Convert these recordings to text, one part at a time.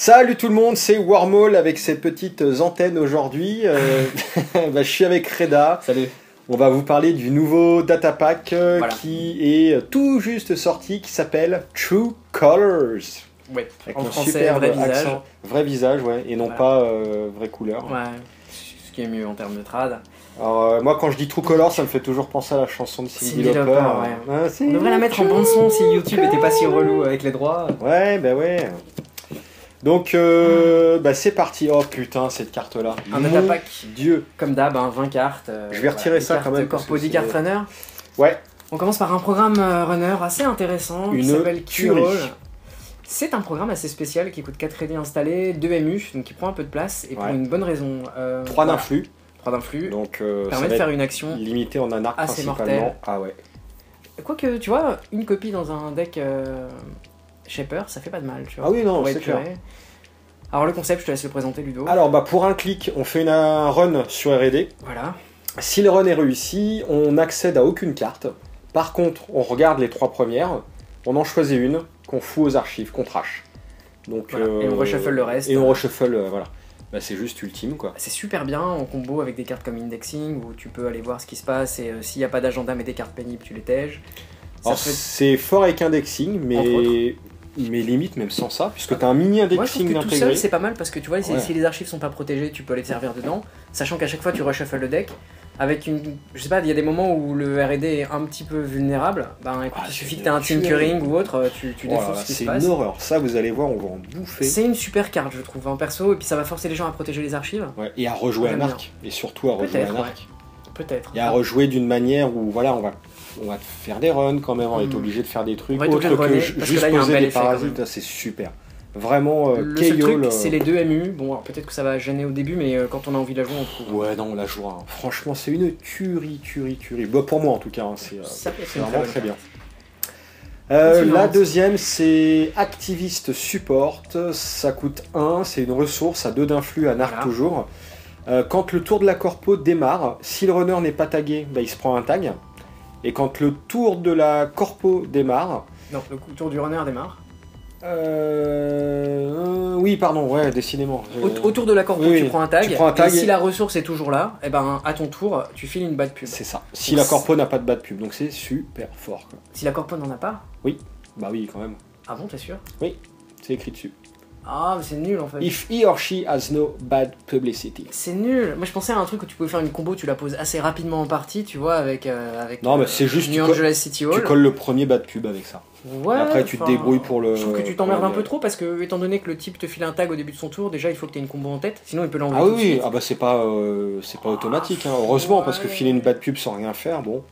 Salut tout le monde, c'est Wormhole avec ses petites antennes aujourd'hui. Je suis avec Reda. Salut. On va vous parler du nouveau data pack Voilà. qui est tout juste sorti, qui s'appelle True Colors. Ouais. Avec En mon français, superbe vrai visage. accent. Vrai visage, ouais, et non Voilà. pas vraie couleur. Ouais. Ce qui est mieux en termes de trad. Alors, moi, quand je dis True Colors, ça me fait toujours penser à la chanson de Cyndi Lauper. ouais. Ah, c'est On devrait la mettre en bande son si YouTube était pas si relou avec les droits. Ouais, bah ouais. Donc, c'est parti. Oh putain, cette carte-là. Un Mon data pack. Dieu. Comme d'hab, 20 cartes. Je vais retirer ça quand même, parce Corpo que 10 c'est- cartes runner. Ouais. On commence par un programme runner assez intéressant Une qui s'appelle tuerie. Q-Roll. C'est un programme assez spécial qui coûte 4 crédits installés, 2 MU, donc qui prend un peu de place, et pour Ouais. une bonne raison. 3 d'influx. 3 d'influx. Donc, ça Permet va de faire être une action. limité en un arc assez principalement. mortel. Ah ouais. Quoique, tu vois, une copie dans un deck Shaper, ça fait pas de mal, tu vois. Ah oui, non, Pour c'est clair. épurer. Alors le concept, je te laisse le présenter, Ludo. Alors, pour un clic, on fait un run sur R&D. Voilà. Si le run est réussi, on n'accède à aucune carte. Par contre, on regarde les 3 premières, on en choisit une, qu'on fout aux archives, qu'on trash. Donc, Voilà. Et on reshuffle le reste. Et on reshuffle, voilà. Bah, c'est juste ultime, quoi. C'est super bien en combo avec des cartes comme Indexing, où tu peux aller voir ce qui se passe, et s'il n'y a pas d'agenda mais des cartes pénibles, tu les tèges. Ça Alors, fait... c'est fort avec indexing, Entre mais limite même sans ça, puisque tu as un mini Moi je trouve indexing que tout intégré. seul c'est pas mal parce que tu vois, Ouais. si les archives sont pas protégées, tu peux les servir dedans, sachant qu'à chaque fois tu reshuffles le deck. Avec une. Je sais pas, il y a des moments où le RD est un petit peu vulnérable. Ben écoute, Ah, il c'est suffit que une tu aies un tuerie. tinkering ou autre, tu Oh là défonces là, ce qui se c'est passe. une horreur. Ça, vous allez voir, on va en bouffer. C'est une super carte, je trouve, en perso, et puis ça va forcer les gens à protéger les archives. Ouais, et à rejouer J'aime un bien. arc. Et surtout à rejouer Peut-être, un ouais. arc. Peut-être. Et à rejouer d'une manière où, voilà, on va faire des runs quand même, on va être Mhm. obligé de faire des trucs On va être autres obligé de que runner, parce que juste là, il y a un poser bel des effet, quand parasites. même. C'est super. Vraiment, Le seul KO, truc, c'est les 2 MU. Bon, alors peut-être que ça va gêner au début, mais quand on a envie de la jouer, on trouve. Ouais, non, on la jouera. Hein. Franchement, c'est une tuerie. Bah, pour moi, en tout cas, hein, c'est Ça peut être c'est une vraiment bonne très bien. carte. La Suivante. deuxième, c'est Activist Support. Ça coûte 1, c'est une ressource à 2 d'influx, à arc Voilà. toujours. Quand le tour de la corpo démarre, si le runner n'est pas tagué, bah, il se prend un tag. Et quand le tour de la corpo démarre, Non, le tour du runner démarre. oui, pardon, ouais, décidément. Autour de la corpo, oui, tu prends un tag. tu prends un tag et si et- la ressource est toujours là, et ben à ton tour, tu files une bad pub. C'est ça. Si Donc, la corpo n'a pas de bad pub, donc c'est super fort. Quoi. Si la corpo n'en a pas, Bah oui, quand même. ah bon, t'es sûr? C'est écrit dessus. Ah, mais c'est nul en fait. If he or she has no bad publicity. C'est nul. Moi je pensais à un truc où tu pouvais faire une combo, tu la poses assez rapidement en partie, tu vois, avec. Non, mais c'est juste, New tu Angeles City Hall. Tu colles le premier bad pub avec ça. Ouais, Et après, tu te enfin, débrouilles pour le. Je trouve que tu t'emmerdes pour un le- peu trop parce que, étant donné que le type te file un tag au début de son tour, déjà il faut que tu aies une combo en tête, sinon il peut l'enlever Ah tout de oui, suite. ah bah c'est pas automatique, hein. Heureusement, parce que ouais. filer une bad pub sans rien faire, bon.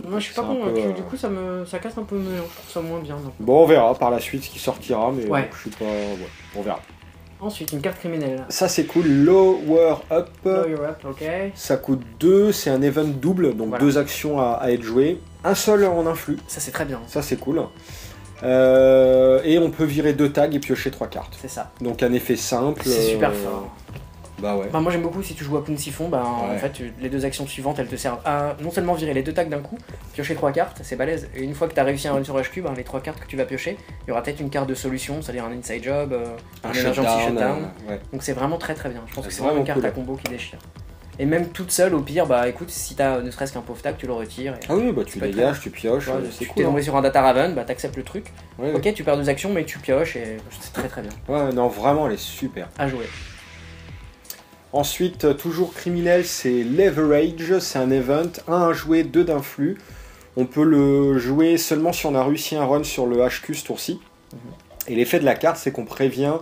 Moi je suis pas c'est un convaincu, peu, du coup ça casse un peu, mais je trouve ça moins bien. Donc. Bon, on verra par la suite ce qui sortira, mais Ouais. je suis pas. Ouais, on verra. Ensuite, une carte criminelle. Ça, c'est cool. Lower Up. Blow your up, ok. Ça coûte 2, c'est un event double, donc Voilà. 2 actions à être jouées. Un seul en influx, Ça c'est très bien, ça c'est cool. Et on peut virer 2 tags et piocher 3 cartes. c'est ça. Donc un effet simple. C'est super fort. Bah ouais. Bah, moi j'aime beaucoup si tu joues à Pountifon, bah en Ouais. fait les 2 actions suivantes elles te servent à non seulement virer les 2 tags d'un coup, piocher 3 cartes, c'est balèze. Et une fois que tu as réussi un run sur HQ, bah, les 3 cartes que tu vas piocher, il y aura peut-être une carte de solution, c'est-à-dire un inside job, un emergency shutdown. ouais. Donc c'est vraiment très très bien. Je pense que C'est c'est vraiment une vraiment carte cool. à combo qui déchire. Et même toute seule, au pire, bah écoute, si t'as ne serait-ce qu'un pauvre tag, tu le retires. Et, Ah oui, bah tu Ça peut être dégages, tu pioches, ouais, c'est tu cool. t'es hein. tombé sur un data raven, bah t'acceptes le truc. Ouais, ouais. Ok, tu perds 2 actions, mais tu pioches et c'est très très bien. Ouais, non, vraiment, elle est super. À jouer. Ensuite, toujours criminel, c'est Leverage, c'est un event, 1 à jouer, 2 d'influx. On peut le jouer seulement si on a réussi un run sur le HQ ce tour-ci. Et l'effet de la carte, c'est qu'on prévient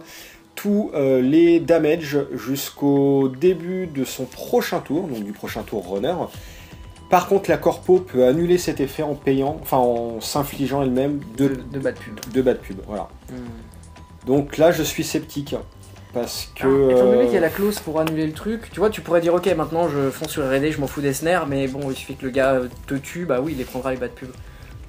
tous les damages jusqu'au début de son prochain tour, donc du prochain tour runner. Par contre, la corpo peut annuler cet effet en payant, enfin en s'infligeant elle-même De 2 bad pub. bad pubs. Voilà. Donc là, je suis sceptique. Parce que. Étant donné qu'il y a la clause pour annuler le truc, tu vois, tu pourrais dire ok, maintenant je fonce sur RD, je m'en fous des snares, mais bon, il suffit que le gars te tue, bah oui, il les prendra les bad pubs.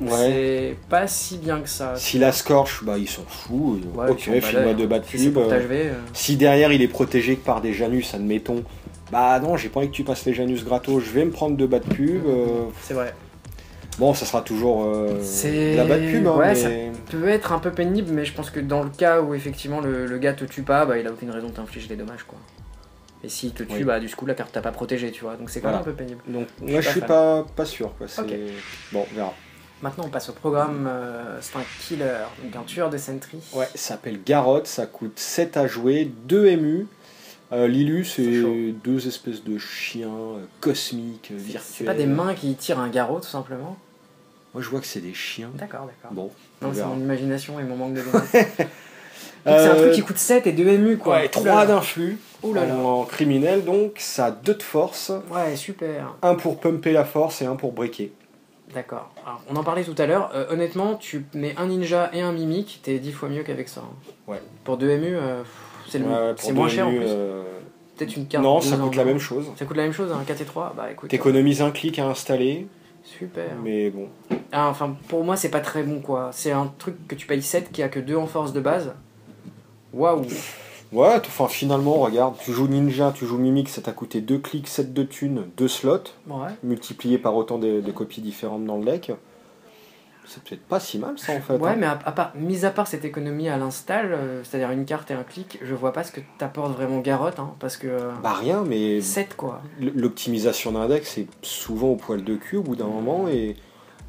Ouais. C'est pas si bien que ça. Si la scorch, bah il s'en fout. Ouais, Ok, ils sont file-moi balèzes, 2 bad Si c'est pubs. pour t'achever, Si derrière il est protégé que par des Janus, admettons. Bah non, j'ai pas envie que tu passes les Janus gratos, je vais me prendre 2 bad pubs. c'est vrai. Bon, ça sera toujours C'est- la bad pub, hein, ouais, mais... ça peut être un peu pénible, mais je pense que dans le cas où effectivement le gars te tue pas, bah il a aucune raison de t'infliger des dommages quoi. Et s'il te tue, Oui. bah du coup la carte t'a pas protégé, tu vois, donc c'est quand même Voilà. un peu pénible. Donc, Je moi, suis je suis pas pas sûr, quoi. Ok. Bon, on verra. Maintenant on passe au programme, c'est un killer, donc un tueur de sentry. Ouais, ça s'appelle Garrote, ça coûte 7 à jouer, 2 MU. Lilu, C'est chaud. c'est 2 espèces de chiens cosmiques, virtuels. C'est pas des mains qui tirent un garrot tout simplement. Moi, je vois que c'est des chiens. D'accord, d'accord. Bon, on Non, c'est verra. mon imagination et mon manque de lunettes. Donc c'est un truc qui coûte 7 et 2 MU quoi. Ouais, 3 d'influx Ouh là là. en criminel, donc ça a 2 de force, Ouais, super. 1 pour pumper la force et 1 pour breaker. D'accord. Alors, on en parlait tout à l'heure. Honnêtement, tu mets un ninja et un mimique, t'es 10 fois mieux qu'avec ça. hein. Ouais. Pour 2 MU, c'est le- Ouais, pour c'est moins 2 cher en MU, plus. Peut-être une carte. non, de ça deux coûte en la un. même chose. Ça coûte la même chose, un 4 et 3. Bah écoute. T'économises un clic à installer, Super. mais bon. Ah, enfin, pour moi, c'est pas très bon quoi. C'est un truc que tu payes 7 qui a que 2 en force de base. Waouh. Ouais, enfin finalement, regarde, tu joues ninja, tu joues mimique, ça t'a coûté 2 clics, 7 de thunes, 2 slots, Ouais. multiplié par autant de copies différentes dans le deck. C'est peut-être pas si mal ça en fait. Ouais, hein. mais mis à part cette économie à l'install, c'est-à-dire une carte et un clic, je vois pas ce que t'apporte vraiment Garrotte, hein, parce que. Bah rien, mais 7 quoi. l'optimisation d'un deck c'est souvent au poil de cul au bout d'un moment et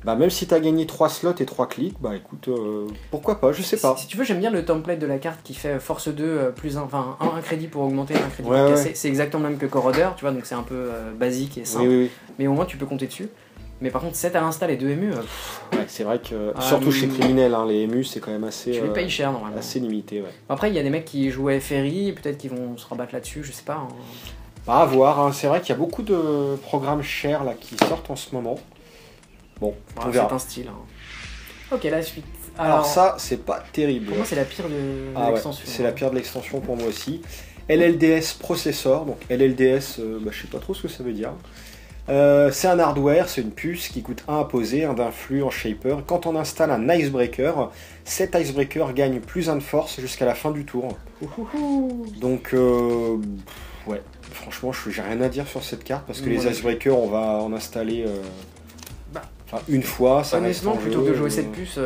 bah même si t'as gagné 3 slots et 3 clics, bah écoute, pourquoi pas, je sais pas. Si tu veux, j'aime bien le template de la carte qui fait force 2 plus 1, enfin un crédit pour augmenter, un crédit Ouais, pour ouais. casser. C'est exactement le même que Corrodeur, tu vois, donc c'est un peu basique et simple. Oui, oui, Mais au moins tu peux compter dessus. Mais par contre, 7 à l'install et 2 MU, oui. Ouais, c'est vrai que, Ah, surtout chez Criminel, hein, les MU c'est quand même assez, tu les payes cher normalement. assez limité. Ouais. Après, il y a des mecs qui jouaient Ferry, peut-être qu'ils vont se rabattre là-dessus, je sais pas. hein. Bah, à voir, hein. C'est vrai qu'il y a beaucoup de programmes chers là, qui sortent en ce moment. Bon, on Voilà, verra. c'est un style. hein. Ok, la suite. Alors ça, c'est pas terrible. Pour moi, c'est la pire de Ah ouais, l'extension. c'est la pire de l'extension pour moi aussi. LLDS processor, donc LLDS, bah, je sais pas trop ce que ça veut dire. C'est un hardware, c'est une puce qui coûte 1 à poser, 1 d'influx en shaper. Quand on installe un icebreaker, cet icebreaker gagne plus 1 de force jusqu'à la fin du tour. Ouhouhou. Donc, ouais, franchement, j'ai rien à dire sur cette carte parce que Moi les non icebreakers, on va en installer Bah, enfin, une fois. Ça Honnêtement, reste en plutôt jeu, que de jouer cette puce,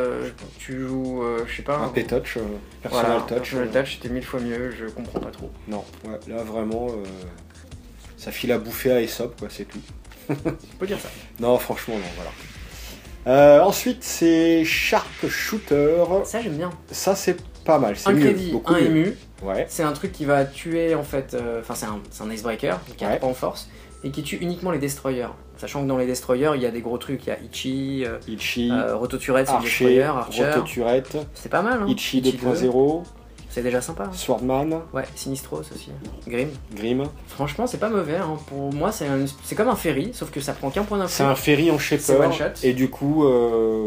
tu joues, je sais pas, un P-Touch, personal voilà, touch. Personal touch, c'était 1000 fois mieux, je comprends pas trop. Non, ouais, là vraiment, ça file à bouffer à Aesop, quoi, c'est tout. On peut dire ça. Non, franchement, non, voilà. Ensuite, c'est Shark Shooter. Ça, j'aime bien. Ça, c'est pas mal. C'est Un mieux, crédit, beaucoup un mieux. ému. Ouais. C'est un truc qui va tuer en fait. Enfin, c'est un icebreaker qui a Ouais. pas en force et qui tue uniquement les destroyers. Sachant que dans les destroyers, il y a des gros trucs. Il y a Ichi, Ichi, Rototurette, c'est le Archer, destroyer, Archer. Rototurette, C'est pas mal, hein. Ichi 2, 2.0, c'est déjà sympa. hein. Swordman, Ouais, Sinistros aussi. Grim. Grim. Franchement, c'est pas mauvais. hein. Pour moi, c'est comme un ferry, sauf que ça prend qu'un point d'influx. C'est un ferry en C'est shaper. one shot. Et du coup,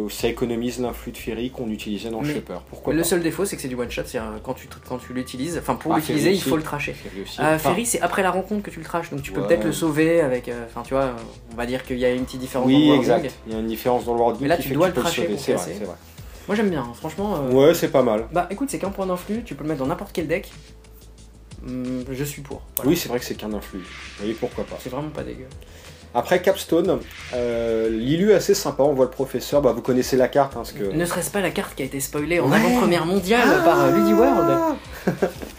ça économise l'influx de ferry qu'on utilisait dans Mais shaper. Pourquoi Le pas seul défaut, c'est que c'est du one shot. C'est quand tu l'utilises. Enfin, pour Ah, l'utiliser, Ferry il faut aussi. le tracher. Ferry aussi. Enfin, Ferry, c'est après la rencontre que tu le trashes, donc tu peux Ouais. peut-être le sauver avec. Enfin, tu vois, on va dire qu'il y a une petite différence. dans oui, le wording. exact. Il y a une différence dans le wording Mais là, qui tu fait dois que le peux tracher sauver. pour C'est vrai, casser. c'est vrai. Moi, j'aime bien. hein. Franchement. Ouais, c'est pas mal. Bah, écoute, c'est qu'un point d'influx. Tu peux le mettre dans n'importe quel deck. Je suis pour. Voilà. Oui, c'est vrai que c'est qu'un influx. Oui, pourquoi pas. C'est vraiment pas dégueu. Après Capstone, Lilu est assez sympa, on voit le professeur, bah, vous connaissez la carte, hein, parce que... Ne serait-ce pas la carte qui a été spoilée en Ouais. avant-première mondiale par Ludiworld.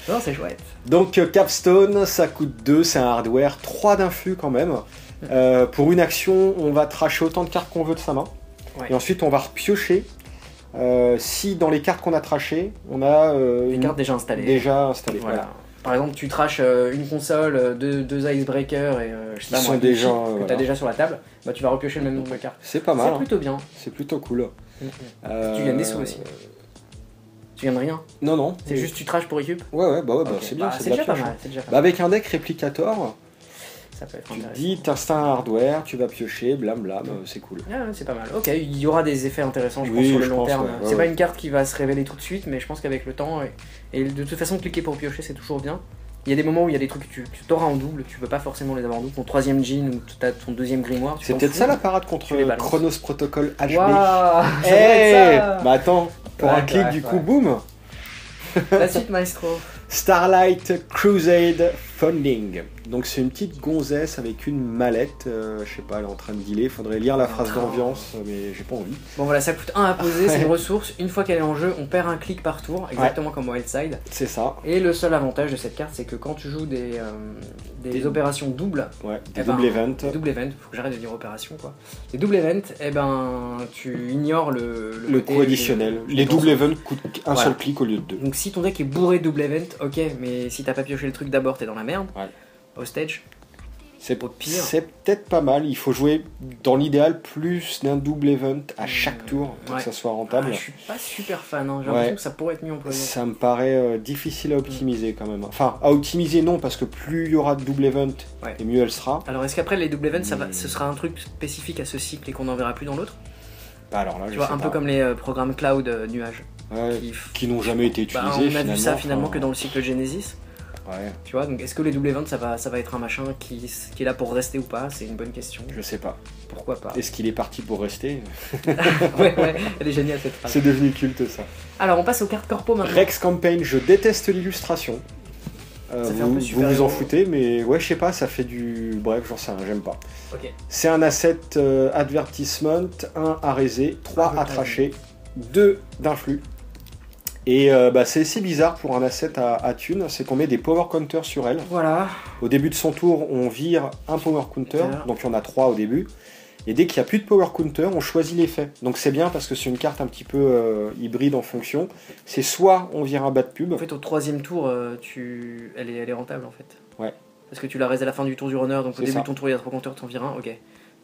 Non, c'est chouette. Donc Capstone, ça coûte 2, c'est un hardware, 3 d'influx quand même. Pour une action, on va tracher autant de cartes qu'on veut de sa main. Ouais. Et ensuite, on va repiocher. Si dans les cartes qu'on a trachées, on a Les cartes déjà installées. déjà installées. Voilà. Par exemple, tu traches une console, deux icebreakers et je sais pas Qui moi, sont une déjà, chip que voilà. t'as déjà sur la table, bah tu vas repiocher le même nombre de cartes. C'est pas mal, C'est hein. plutôt bien. C'est plutôt cool. Tu gagnes des sous aussi. Tu gagnes rien. Non, non. C'est juste tu traches pour récup. Ouais, bah, Ok. c'est bien, Bah, c'est c'est de la déjà pas pioche, mal. hein. C'est déjà pas Bah, avec un deck réplicator, Ça peut être tu te intéressant. dis, t'installes un hardware, tu vas piocher, blam blam, c'est cool. Ah ouais, c'est pas mal. Ok, il y aura des effets intéressants, je Oui, pense, sur le je long pense, terme. ouais, C'est ouais, pas ouais. une carte qui va se révéler tout de suite, mais je pense qu'avec le temps, et de toute façon, cliquer pour piocher, c'est toujours bien. Il y a des moments où il y a des trucs que tu auras en double, tu peux pas forcément les avoir en double. Ton troisième jean ou ton deuxième grimoire, tu C'est t'en peut-être fous. ça la parade contre Tu les balances. Chronos Protocol HB. Waouh, ça doit Hey, être ça. bah attends, pour Ouais, un clic ouais, du coup, ouais. boum. La suite, Maestro. Starlight Crusade Funding. Donc c'est une petite gonzesse avec une mallette, je sais pas, elle est en train de dealer, faudrait lire la phrase d'ambiance, mais j'ai pas envie. Bon voilà, ça coûte 1 à poser, c'est une ressource, une fois qu'elle est en jeu, on perd un clic par tour, exactement comme Wildside. C'est ça. Et le seul avantage de cette carte, c'est que quand tu joues des opérations doubles, des double events. Des double events, faut que j'arrête de dire opération quoi. Les double events, tu ignores le coût additionnel. Les double events coûtent un seul clic au lieu de 2. Donc si ton deck est bourré de double event, ok, mais si t'as pas pioché le truc d'abord, t'es dans la merde. Hostage. C'est peut-être pas mal, il faut jouer dans l'idéal plus d'un double event à chaque tour pour que ça soit rentable. Je suis pas super fan, j'ai l'impression que ça pourrait être mieux employé. Ça me paraît difficile à optimiser quand même. Enfin, à optimiser non, parce que plus il y aura de double event, et mieux elle sera. Alors est-ce qu'après les double events, ce sera un truc spécifique à ce cycle et qu'on n'en verra plus dans l'autre? Alors là, tu vois, un peu comme les programmes cloud nuages. Qui n'ont jamais été utilisés. On a vu ça finalement que dans le cycle Genesis. Ouais. Tu vois, donc est-ce que les double events ça va être un machin qui est là pour rester ou pas? C'est une bonne question. Je sais pas. Pourquoi pas? Est-ce qu'il est parti pour rester? ouais, elle est géniale cette phrase. C'est devenu culte ça. Alors on passe aux cartes corpo maintenant. Rex Campaign, je déteste l'illustration. Vous en foutez, mais ouais, je sais pas, ça fait du. Bref, j'en sais rien, j'aime pas. C'est un asset advertisement, 1 à raiser, 3 à tracher, 2 d'influx. Et c'est si bizarre pour un asset à thune, c'est qu'on met des power counters sur elle. Voilà. Au début de son tour, on vire un power counter, donc il y en a 3 au début. Et dès qu'il n'y a plus de power counter, on choisit l'effet. Donc c'est bien parce que c'est une carte un petit peu hybride en fonction. C'est soit on vire un bas de pub. En fait, au 3e tour, elle est rentable en fait. Ouais. Parce que tu la raises à la fin du tour du runner, donc au début de ton tour, il y a 3 counters, t'en vires un, ok.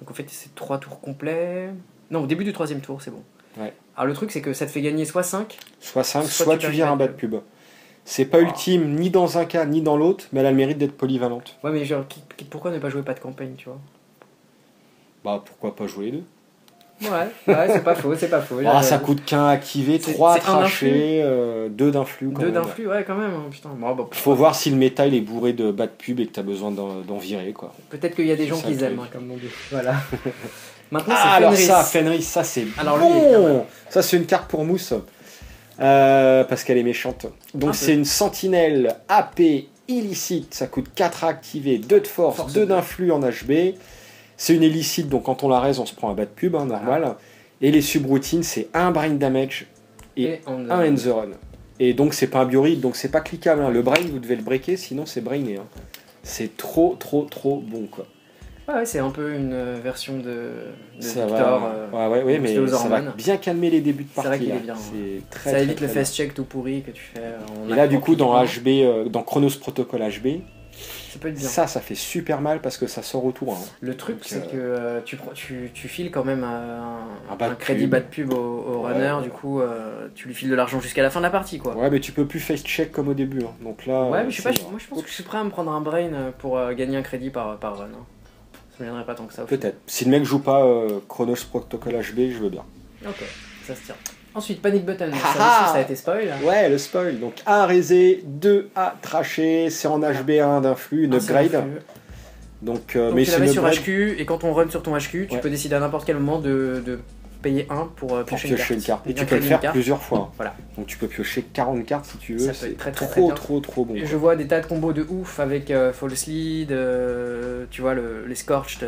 Donc en fait, c'est 3 tours complets. Non, au début du 3e tour, c'est bon. Ouais. Alors le truc c'est que ça te fait gagner soit 5, soit tu vires un bas de pub. C'est pas ultime ni dans un cas ni dans l'autre, mais elle a le mérite d'être polyvalente. Ouais, mais genre, pourquoi ne pas jouer pas de campagne, tu vois? Bah pourquoi pas jouer les deux? Ouais, c'est pas faux, ça coûte qu'un activé, 3 trachés, 2 d'influx. 2 d'influx, ouais quand même, putain. Faut voir si le méta il est bourré de bas de pub et que t'as besoin d'en virer quoi. Peut-être qu'il y a des gens qui aiment, comme mon dieu. Voilà. Maintenant, alors Fenris, ça c'est bon. Ça c'est une carte pour Mousse. Parce qu'elle est méchante. Donc c'est une sentinelle AP illicite. Ça coûte 4 à activer, 2 de force 2 d'influx en HB. C'est une illicite, donc quand on la raise, on se prend un bas de pub, normal. Et les subroutines, c'est 1 brain damage et 1 end the run. Et donc c'est pas un bioride, donc c'est pas cliquable. Le brain, vous devez le breaker, sinon c'est brainé. C'est trop bon quoi. Ouais, c'est un peu une version de ça Victor. Ouais, mais ça va bien calmer les débuts de partie. C'est vrai qu'il est bien. Ça évite le fast check tout pourri que tu fais. Et là, du coup, dans HB, dans Chronos Protocol HB, ça peut être bien. Ça fait super mal parce que ça sort au tour. Le truc, c'est que tu files quand même un crédit bas de pub au runner, du coup, tu lui files de l'argent jusqu'à la fin de la partie, quoi. Ouais, mais tu peux plus fast check comme au début. Donc là. Ouais, mais je sais pas, moi je pense que je suis prêt à me prendre un brain pour gagner un crédit par run. Ça me viendrait pas tant que ça. Peut-être. Si le mec joue pas Chronos Protocol HB, je veux bien. Ok, ça se tient. Ensuite, Panic Button, ça a été spoil. Ouais, le spoil. Donc 1 à raiser, 2 à tracher, c'est en HB1 d'influx, une upgrade. Donc mais tu la mets sur HQ, et quand on run sur ton HQ, tu peux décider à n'importe quel moment de payer 1 pour piocher une carte. Et tu peux le faire plusieurs fois. Voilà. Donc tu peux piocher 40 cartes si tu veux. C'est trop bon. Et je vois des tas de combos de ouf avec False Lead, tu vois les Scorched,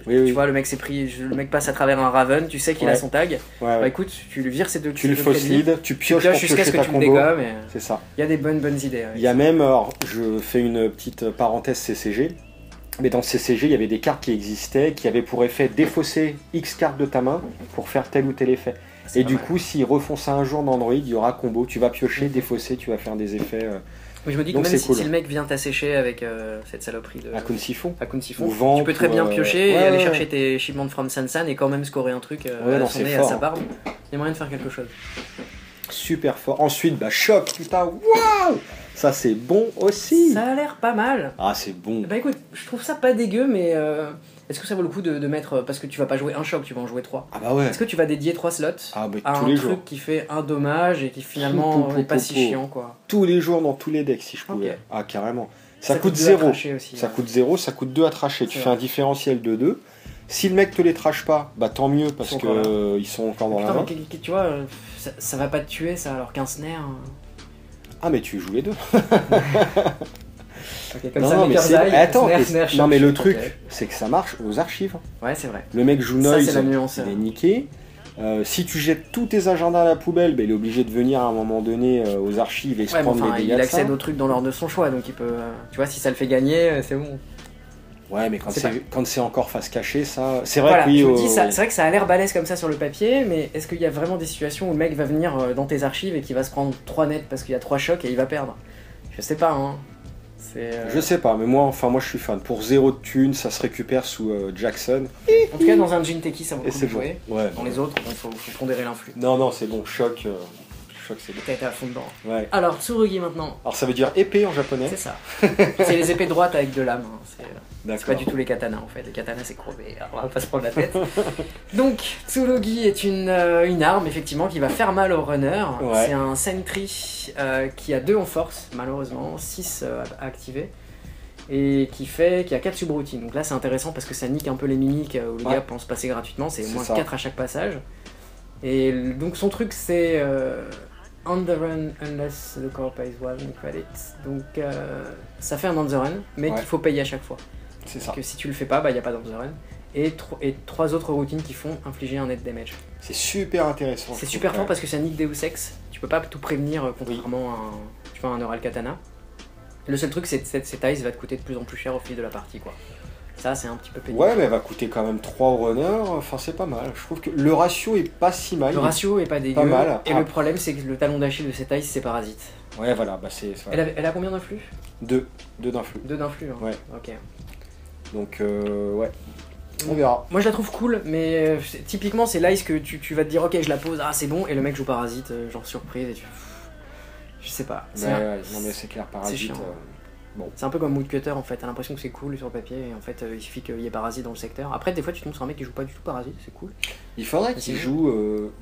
tu vois le mec s'est pris, le mec passe à travers un Raven, tu sais qu'il a son tag. Bah écoute, tu lui vires ces deux. Tu le False Lead, tu pioches jusqu'à ce que tu le dégommes. C'est ça. Il y a des bonnes idées. Il y a même, alors je fais une petite parenthèse CCG. Mais dans CCG, il y avait des cartes qui existaient, qui avaient pour effet défausser X cartes de ta main pour faire tel ou tel effet. Et du coup, s'ils refont ça un jour dans Android, il y aura combo. Tu vas piocher, défausser, tu vas faire des effets. Mais je me dis que même si le mec vient t'assécher avec cette saloperie de Akun Siphon, tu peux très bien piocher et aller chercher tes shipments from Sansan et quand même scorer un truc à son nez, à sa barbe. Il y a moyen de faire quelque chose. Super fort. Ensuite, choc, putain, waouh! Ça c'est bon aussi. Ça a l'air pas mal. Ah c'est bon. Bah écoute, je trouve ça pas dégueu, mais est-ce que ça vaut le coup de mettre, parce que tu vas pas jouer un choc, tu vas en jouer 3. Ah bah ouais. Est-ce que tu vas dédier 3 slots à un truc qui fait un dommage et qui finalement n'est pas si chiant quoi. Tous les jours dans tous les decks si je pouvais. Ah carrément. Ça coûte 0. Ça coûte 0, ça coûte 2 à tracher. Tu fais un différentiel de 2. Si le mec te les trache pas, bah tant mieux parce que ils sont encore dans la main. Tu vois, ça va pas te tuer ça alors qu'un snare. Ah mais tu joues les deux. Ok, comme Non, ça, non, mais Maker's c'est... Eye, Attends, snare, et- snare, non mais chop, le chop, truc, ok. c'est que ça marche aux archives. Ouais, c'est vrai. Le mec joue Ça, Noise, c'est la nuance. il est niqué. Si tu jettes tous tes agendas à la poubelle, ben, il est obligé de venir à un moment donné aux archives et se Ouais, mais prendre enfin, les il dégâts de ça. accède au truc dans l'ordre de son choix, donc il peut. Tu vois, si ça le fait gagner, c'est bon. Ouais, mais quand C'est c'est encore face cachée, ça. C'est vrai Voilà, que oui. je me dis, c'est vrai que ça a l'air balèze comme ça sur le papier, mais est-ce qu'il y a vraiment des situations où le mec va venir dans tes archives et qu'il va se prendre 3 nets parce qu'il y a 3 chocs et il va perdre? Je sais pas, hein. Je sais pas, mais moi je suis fan. Pour 0 de thunes, ça se récupère sous Jackson. En tout cas, dans un Jinteki, ça vaut Et le coup c'est de bon. jouer. Ouais. Dans les autres, il faut pondérer l'influx. Non, c'est bon. Choc, c'est bon. T'as été à fond dedans. Ouais. Alors, Tsurugi maintenant. Alors ça veut dire épée en japonais. C'est ça. C'est les épées droites avec de lame. Hein. C'est pas D'accord. du tout les katanas en fait. Les katanas c'est crevé. Alors, on va pas se prendre la tête. Donc, Tsurugi est une arme effectivement qui va faire mal au runner. Ouais. C'est un sentry qui a 2 en force, malheureusement, 6 à activer. Et qui a 4 subroutines. Donc là c'est intéressant parce que ça nique un peu les mimiques où le Ouais. gars pense passer gratuitement. C'est C'est moins ça. 4 à chaque passage. Et donc son truc c'est on the run unless the core pays 1 credit. Donc ça fait un on the run, mais Ouais. qu'il faut payer à chaque fois. C'est ça. Parce que si tu le fais pas, il n'y a pas d'on the run. Et 3 autres routines qui font infliger un net damage. C'est super intéressant. C'est je super trouve, fort parce que c'est un nick Deus Ex. Tu peux pas tout prévenir contrairement à un Neural Katana. Le seul truc c'est que cette ice va te coûter de plus en plus cher au fil de la partie quoi. Ça c'est un petit peu pénible. Ouais, mais elle va coûter quand même 3 au runner. Enfin, c'est pas mal. Je trouve que le ratio est pas si mal. Le ratio est pas dégueu. Pas mal. Et le problème c'est que le talon d'Achille de cette ice c'est parasite. Ouais, voilà. Bah, c'est. Elle a combien d'influx? 2 d'influx. 2 d'influx. Hein. Ouais. Ok. Donc, ouais. On verra. Moi je la trouve cool, mais typiquement c'est l'ice que tu vas te dire ok je la pose, ah c'est bon, et le mec joue parasite, genre surprise, et tu. Je sais pas. Ouais, non, mais c'est clair, parasite. chiant. Bon. C'est un peu comme Woodcutter en fait, t'as l'impression que c'est cool sur le papier, et en fait il suffit qu'il y ait parasite dans le secteur. Après des fois tu tombes sur un mec qui joue pas du tout parasite, c'est cool. Il faudrait Mais qu'il c'est joue.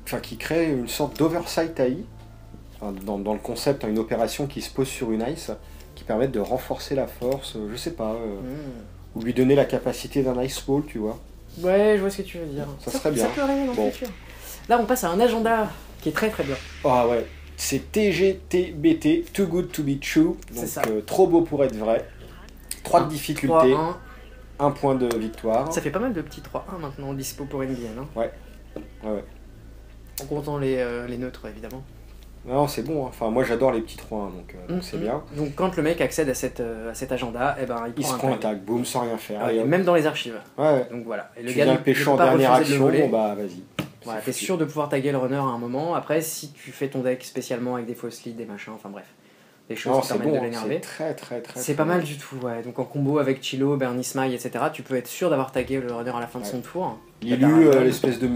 Enfin, qu'il crée une sorte d'oversight AI. Enfin, dans le concept, une opération qui se pose sur une ice qui permette de renforcer la force, je sais pas. Ou lui donner la capacité d'un ice ball, tu vois. Ouais, je vois ce que tu veux dire. Ça serait bien. Ça peut arriver dans Bon. le futur. Là on passe à un agenda qui est très très bien. Ah ouais, c'est TGTBT, Too Good to Be True. C'est Donc ça. trop beau pour être vrai. 3 de difficulté, 3-1. 1 point de victoire. Ça fait pas mal de petits 3-1 maintenant dispo pour NBN. Hein. Ouais. En comptant les neutres évidemment. Non, c'est bon. Hein. Enfin, moi j'adore les petits 3-1, donc c'est bien. Donc quand le mec accède à cet agenda, eh ben, Il se un prend un tag. tag, boum, sans rien faire. Ouais, Et hop. même dans les archives. Ouais. Donc voilà. Et Tu gars viens ne le pêcher peut en pas dernière refuser de le action, voler. bon bah vas-y. Voilà, C'est t'es foutu. sûr de pouvoir taguer le runner à un moment. Après, si tu fais ton deck spécialement avec des fausses leads, des machins, enfin bref, des choses Non, qui c'est permettent bon, de hein, l'énerver. c'est très. C'est pas mal du tout, ouais. Donc en combo avec Chilo, Bernie Smile, etc., tu peux être sûr d'avoir tagué le runner à la fin de son tour. Lilu, l'espèce de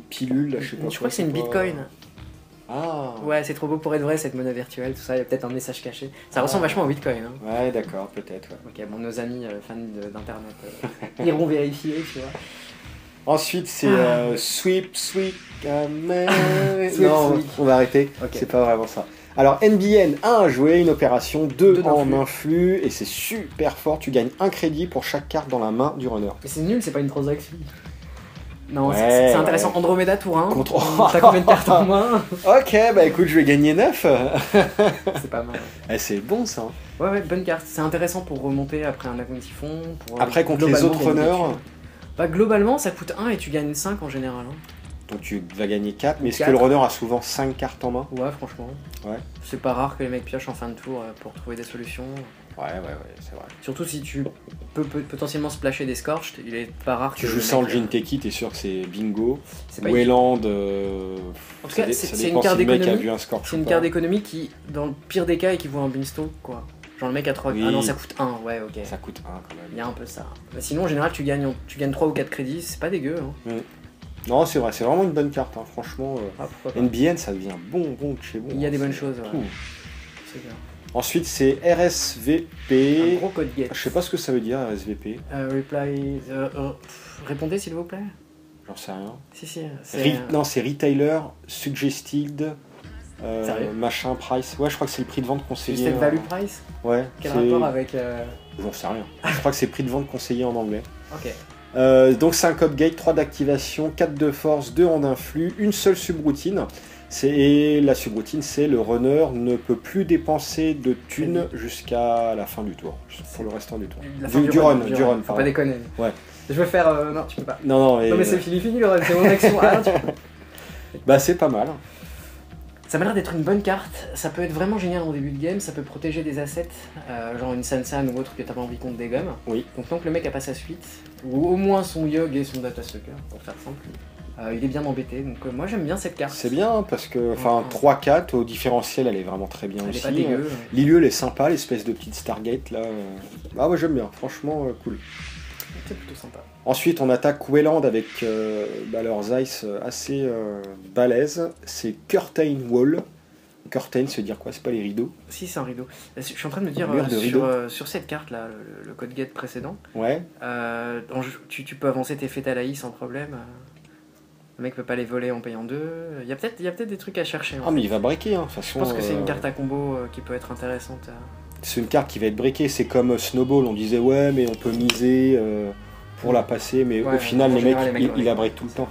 pilule, là, je sais pas. Je crois que c'est une quoi. Bitcoin. Ah. Ouais, c'est trop beau pour être vrai cette monnaie virtuelle, tout ça, il y a peut-être un message caché. Ça ressemble vachement au Bitcoin. Hein. Ouais, d'accord, peut-être. Ouais. Ok, bon, nos amis fans d'internet iront vérifier, tu vois. Ensuite, c'est Sweep. Sweep, Non, sweep. on va arrêter. Ok. C'est pas vraiment ça. Alors, NBN, 1 à jouer, une opération, 2 Deux en d'influx. influx, et c'est super fort. Tu gagnes 1 crédit pour chaque carte dans la main du runner. Mais c'est nul, c'est pas une transaction. Non, Ouais, c'est intéressant. ouais. Andromeda tour 1. Contre- T'as combien de cartes en main? Ok, bah écoute, je vais gagner 9. C'est pas mal. Eh, c'est bon ça. Hein. Ouais, bonne carte. C'est intéressant pour remonter après un Agony Typhon. Pour, Après, contre les globalement, autres gagner des runners. thunes. Bah, globalement, ça coûte 1 et tu gagnes 5 en général. Hein. Donc tu vas gagner 4, mais est-ce que 4. le runner a souvent 5 cartes en main? Ouais, franchement. Ouais. C'est pas rare que les mecs piochent en fin de tour pour trouver des solutions. Ouais, c'est vrai. Surtout si tu peux potentiellement splasher des Scorched, il est pas rare que. Tu joues le ça en mec, Jinteki, t'es sûr que c'est bingo. c'est pas Wayland, En tout cas, c'est une dépend carte si le mec a d'économie. vu un score. C'est une carte d'économie qui, dans le pire des cas, équivaut à un Beanstalk, quoi. Genre le mec a 3. Oui. Ah non, ça coûte 1, ouais, ok. Ça coûte 1 quand Il y même. a un peu ça. Bah, sinon, en général, tu gagnes 3 ou 4 crédits, c'est pas dégueu. Hein. Non, c'est vrai, c'est vraiment une bonne carte, hein. Franchement. Ah, pourquoi pas. NBN, ça devient bon de chez bon. Il y a des hein, bonnes c'est choses, ouais. tout. C'est bien. Ensuite, c'est Un RSVP. gros code gate. Je sais pas ce que ça veut dire, RSVP. Reply. Répondez s'il vous plaît. J'en sais rien. Si, c'est. Non, c'est Retailer Suggested. Sérieux Machin price. Ouais, je crois que c'est le prix de vente conseillé. C'était value price. Ouais. Quel c'est- rapport avec. J'en sais rien. Je crois que c'est prix de vente conseillé en anglais. Ok. Donc c'est un code gate, 3 d'activation, 4 de force, 2 en influx, une seule subroutine. Et la subroutine, c'est le runner ne peut plus dépenser de thunes jusqu'à la fin du tour, pour le restant du tour. Du run. Faut pas déconner. Ouais. Je veux faire... non, tu peux pas. Non, mais c'est fini le run, c'est mon action. Ah, non, tu peux. Bah c'est pas mal. Ça m'a l'air d'être une bonne carte, ça peut être vraiment génial en début de game, ça peut protéger des assets, genre une Sansan ou autre que t'as pas envie qu'on te dégomme. Oui. Donc tant que le mec a pas sa suite, ou au moins son Yogg et son Data Sucker, pour faire simple, il est bien embêté, donc moi j'aime bien cette carte. C'est bien, parce que 3-4 au différentiel, elle est vraiment très bien elle aussi. Est pas dégueu. L'Ilieu, elle est sympa, l'espèce de petite Stargate là. Ah ouais, j'aime bien, franchement cool. C'est plutôt sympa. Ensuite, on attaque Wayland avec leurs ice assez balèzes. C'est Curtain Wall. Curtain, ça veut dire quoi? C'est pas les rideaux? Si, c'est un rideau. Je suis en train de me dire, sur cette carte là, le code gate précédent, ouais. Tu peux avancer tes Fatal AI sans problème. Le mec peut pas les voler en payant 2. Il y a peut-être des trucs à chercher. Mais il va breaker, hein, de toute façon. Je pense que c'est une carte à combo qui peut être intéressante. C'est une carte qui va être breakée. C'est comme Snowball, on disait ouais, mais on peut miser pour la passer, mais au final, les mecs, il la break tout le temps.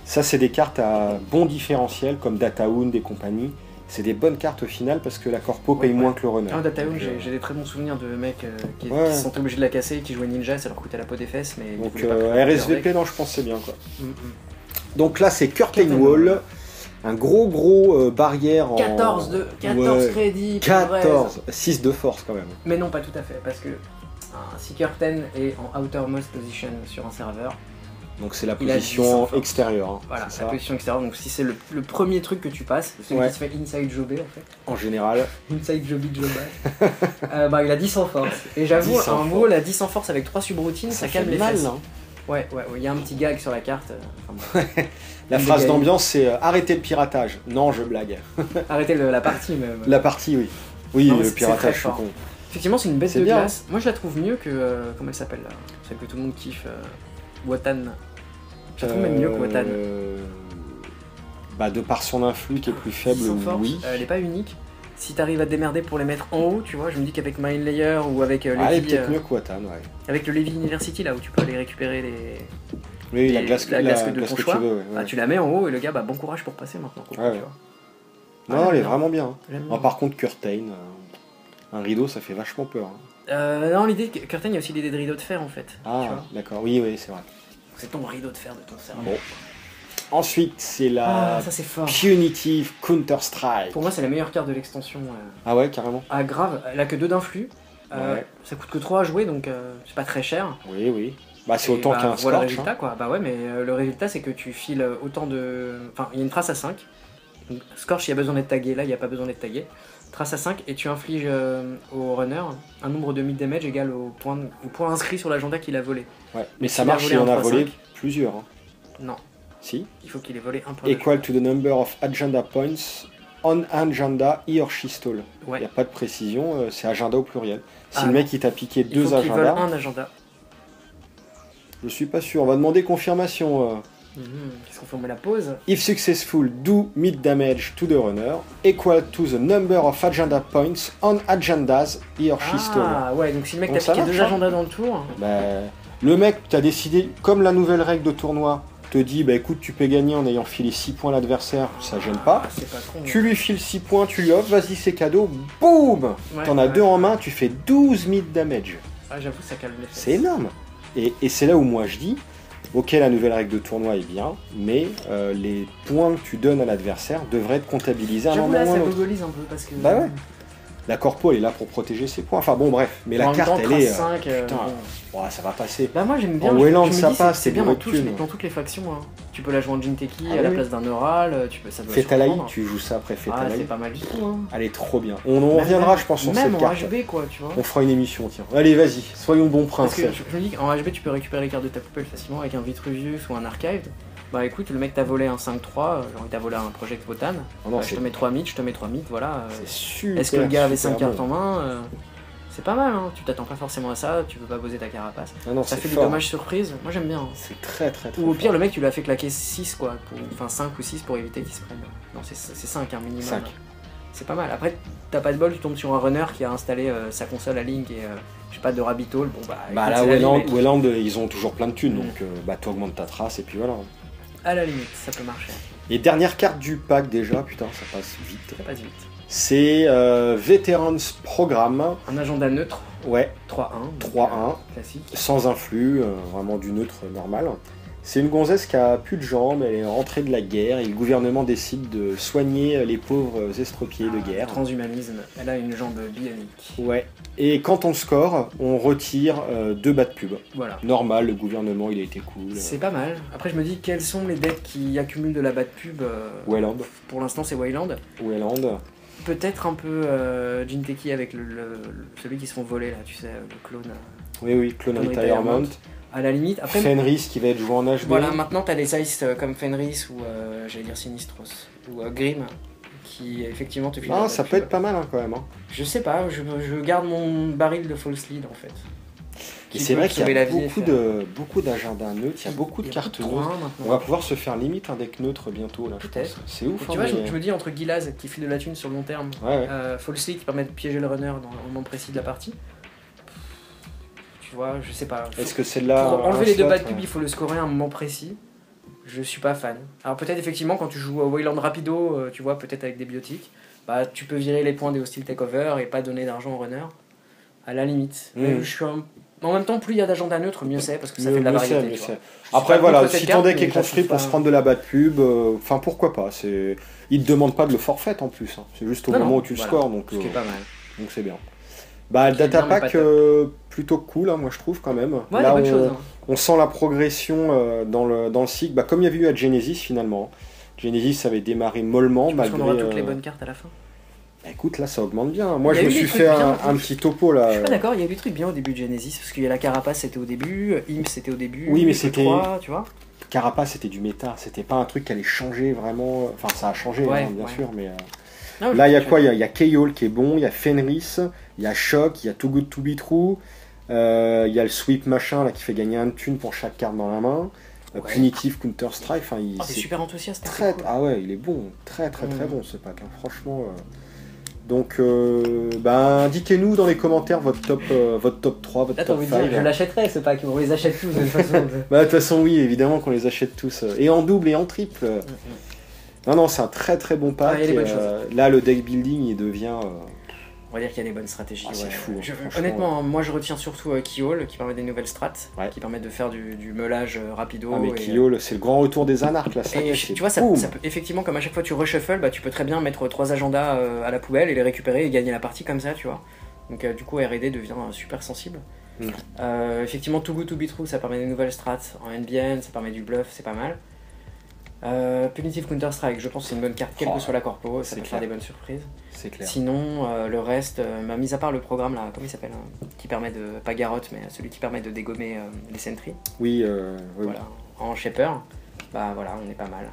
Ça, c'est des cartes à bon différentiel, comme Datahound et compagnie. C'est des bonnes cartes au final parce que la corpo paye moins que le runner. Datahound, j'ai des très bons souvenirs de mecs qui se sentaient obligés de la casser, qui jouaient ninja, ça leur coûtait la peau des fesses. Mais donc RSVP, non, je pense que c'est bien quoi. Donc là, c'est Curtain Wall. Un gros barrière en... 14 crédits. 14, 6 de force quand même. Mais non, pas tout à fait, parce que si Curtain est en outermost position sur un serveur... Donc c'est la position extérieure. Hein, voilà, la position extérieure, donc si c'est le premier truc que tu passes, celui qui se fait inside jobber en fait. En général. Inside jobby jobber. Il a 10 en force. Et j'avoue, en gros, la 10 en force avec 3 subroutines, ça calme les fesses. Hein. Ouais, il y a un petit gag sur la carte. La phrase d'ambiance, c'est arrêtez le piratage. Non, je blague. Arrêtez la partie même. La partie, oui. Oui, le piratage, je suis con. Effectivement, c'est une bête de glace. Moi, je la trouve mieux que. Comment elle s'appelle là? Celle que tout le monde kiffe. Watan. Je la trouve même mieux que Watan. De par son influx qui est plus faible, oui. Elle est pas unique. Si t'arrives à te démerder pour les mettre en haut, tu vois, je me dis qu'avec Mind Layer ou avec Levi... elle est peut-être mieux que Watan, ouais. Avec le Levi University, là, où tu peux aller récupérer la glace que ton choix, tu veux. Ouais. Tu la mets en haut et le gars, bon courage pour passer maintenant. Tu vois. Non, elle est vraiment bien. Par contre, Curtain, un rideau, ça fait vachement peur. Non, l'idée de Curtain, il y a aussi l'idée de rideau de fer, en fait. Ah, d'accord, oui, c'est vrai. C'est ton rideau de fer de ton cerveau. Bon. Ensuite, c'est la Punitive Counter-Strike. Pour moi, c'est la meilleure carte de l'extension. Ah ouais, carrément. Ah, grave. Elle a que 2 d'influx. Ça coûte que 3 à jouer, donc c'est pas très cher. Oui. C'est autant qu'un Scorch. Voilà le résultat, quoi. Mais le résultat, c'est que tu files autant de... Enfin, il y a une trace à 5. Donc, Scorch, il y a besoin d'être tagué. Là, il n'y a pas besoin d'être tagué. Trace à 5, et tu infliges au runner un nombre de mid damage égal au point inscrit sur l'agenda qu'il a volé. Ouais, mais ça marche si on a volé plusieurs. Hein. Non. Si. Il faut qu'il ait volé un point. Equal to the number of agenda points on agenda he or she stole. Il n'y a pas de précision, c'est agenda au pluriel. Si le mec il t'a piqué 2 agendas. Il vole un agenda. Je suis pas sûr, on va demander confirmation. Qu'est-ce qu'on fait? On met la pause. If successful, do mid damage to the runner, equal to the number of agenda points on agendas he or she stole. Ah ouais, donc si le mec t'a piqué 2 agendas dans le tour... le mec t'as décidé, comme la nouvelle règle de tournoi te dit, écoute, tu peux gagner en ayant filé 6 points à l'adversaire, ça gêne pas. Tu lui files 6 points, tu lui offres, vas-y c'est cadeau, boum, t'en as 2 en main, tu fais 12 mid damage. Ah j'avoue, ça calme les fesses. C'est énorme. Et c'est là où moi je dis, ok, la nouvelle règle de tournoi est bien, mais les points que tu donnes à l'adversaire devraient être comptabilisés à un moment ou à un autre. Ça gogolise un peu parce que... ouais. La corpo elle est là pour protéger ses points. Enfin bon bref, mais la carte elle est... 5, putain, ça va passer. Moi j'aime bien. En Wayland ça passe, c'est bien dans toutes les factions. Hein. Tu peux la jouer en Jinteki à la place d'un Neural, ça doit Fatal AI, tu joues ça après Fatal AI. C'est pas mal du tout. Hein. Elle est trop bien. On reviendra je pense sur cette carte. Même en HB quoi, tu vois. On fera une émission, tiens. Allez vas-y, soyons bons princes. Parce que je me dis qu'en HB tu peux récupérer les cartes de ta poubelle facilement avec un Vitruvius ou un Archived. Écoute, le mec t'a volé un 5-3, genre il t'a volé un Project Wotan, je te mets 3 mythes, voilà. C'est super. Est-ce que le gars avait 5 cartes en main c'est pas mal, hein. Tu t'attends pas forcément à ça, tu peux pas poser ta carapace. Ça fait des dommages surprises, moi j'aime bien. C'est très Ou au pire, le mec tu lui as fait claquer 6 quoi, enfin 5 ou 6 pour éviter qu'il se prenne. Non, c'est 5 un minimum. 5. C'est pas mal. Après, t'as pas de bol, tu tombes sur un runner qui a installé sa console à Link et je sais pas, de Rabitol. Bon là, Wayland, ils ont toujours plein de thunes, donc tu augmentes ta trace et puis voilà. À la limite, ça peut marcher. Et dernière carte du pack déjà, putain, ça passe vite. Ça passe vite. C'est Veterans Programme. Un agenda neutre. Ouais. 3-1. 3-1. Classique. Sans influx, vraiment du neutre normal. C'est une gonzesse qui a plus de jambes, elle est rentrée de la guerre et le gouvernement décide de soigner les pauvres estropiés de guerre. Transhumanisme, elle a une jambe bionique. Ouais. Et quand on score, on retire 2 bas de pub. Voilà. Normal, le gouvernement il a été cool. C'est pas mal. Après je me dis quels sont les decks qui accumulent de la bas de pub. Wayland. Pour l'instant c'est Wayland. Wayland. Peut-être un peu Jinteki avec celui qui se font voler là, tu sais, le clone. Oui, Clone Retirement. À la limite. Après, Fenris qui va être joué en HD. Voilà, maintenant t'as des ice comme Fenris ou j'allais dire Sinistros ou Grim qui effectivement te filent. Ah, ça peut être pas mal hein, quand même. Hein. Je sais pas, je garde mon baril de false lead en fait. Et c'est vrai qu'il y a beaucoup d'agendas neutres, il y a beaucoup de cartes neutres. On va pouvoir se faire limite un deck neutre bientôt là. Peut-être. C'est ouf. Tu vois, je me dis entre Gilaz qui file de la thune sur le long terme, false lead qui permet de piéger le runner dans un moment précis de la partie. Tu vois, je sais pas. Est-ce que c'est là pour enlever les 2 bas de pub, il faut le scorer à un moment précis. Je suis pas fan. Alors peut-être effectivement quand tu joues Wayland Rapido, tu vois, peut-être avec des biotiques, bah tu peux virer les points des hostile takeover et pas donner d'argent au runner. À la limite. Mais je suis en même temps, plus il y a d'agenda neutre, mieux c'est parce que ça fait de la variété. Après voilà, si ton deck est construit pour se prendre de la bas de pub, enfin pourquoi pas. Il te demande pas de le forfait en plus. Hein. C'est juste au moment où tu le scores, donc. Ce qui est pas mal. Donc c'est bien. Bah, le data pack, plutôt cool, hein, moi je trouve quand même. Ouais, là, on sent la progression dans le cycle, bah, comme il y avait eu à Genesis finalement. Genesis avait démarré mollement. Parce qu'on aura toutes les bonnes cartes à la fin. Bah, écoute, là ça augmente bien. Moi je me suis fait un petit topo là. Je suis pas d'accord, il y a eu des trucs bien au début de Genesis, parce qu'il y a la Carapace c'était au début, Imps c'était au début. Oui, mais c'était. 3, tu vois. Carapace c'était du méta, c'était pas un truc qui allait changer vraiment. Enfin, ça a changé, bien sûr, mais. Là, il y a quoi? Il y a K.O.L qui est bon, il y a Fenris, il y a Shock, il y a Too Good To Be True, il y a le Sweep machin là, qui fait gagner 1 thune pour chaque carte dans la main. Punitive Counter-Strike, c'est super enthousiaste. Très, cool. Ah ouais, il est bon, très bon ce pack, hein, franchement. Donc, indiquez-nous dans les commentaires votre top 3, votre top 5. Je l'achèterai ce pack, on les achète tous de toute façon. De toute façon, oui, évidemment qu'on les achète tous. Et en double et en triple. Non, c'est un très bon pack. Là, le deck building, il devient... On va dire qu'il y a des bonnes stratégies. C'est fou. Honnêtement, moi je retiens surtout K.O.L qui permet des nouvelles strats, qui permettent de faire du meulage rapido. Ah mais K.O.L, c'est le grand retour des anarches là. Et tu vois, ça peut, effectivement, comme à chaque fois tu reshuffles, bah, tu peux très bien mettre 3 agendas à la poubelle et les récupérer et gagner la partie comme ça, tu vois. Donc du coup R&D devient super sensible. Effectivement, Too Good To Be True, ça permet des nouvelles strats en NBN, ça permet du bluff, c'est pas mal. Punitive Counter-Strike, je pense que c'est une bonne carte, quelle que soit la corpo, ça peut faire des bonnes surprises. C'est clair. Sinon, le reste, mis à part le programme là, comment il s'appelle, qui permet de, pas Garrotte, mais celui qui permet de dégommer les sentries. Oui, voilà. En Shaper, bah voilà, on est pas mal.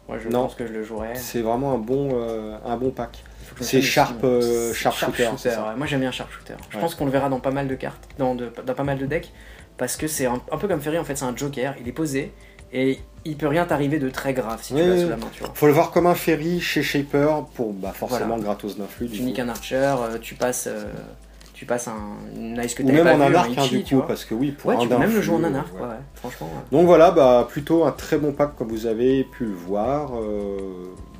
Moi je pense que je le jouerais. C'est vraiment un bon pack. C'est Sharpshooter. Moi j'aime bien Sharpshooter. Je pense qu'on le verra dans pas mal de cartes, dans pas mal de decks, parce que c'est un peu comme Ferry en fait, c'est un joker, il est posé. Et il peut rien t'arriver de très grave si tu l'as sous la main, tu vois. Faut le voir comme un Ferry chez Shaper pour forcément gratos d'influx. Tu niques un archer, tu passes un nice que t'avais pas vu. Ou même en anarque du coup, parce que pour tu peux même le jouer en anarque, franchement. Donc voilà, plutôt un très bon pack comme vous avez pu le voir.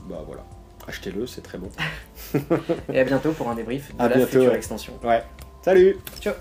Voilà, achetez-le, c'est très bon. Et à bientôt pour un débrief de la future extension. Ouais, salut. Ciao.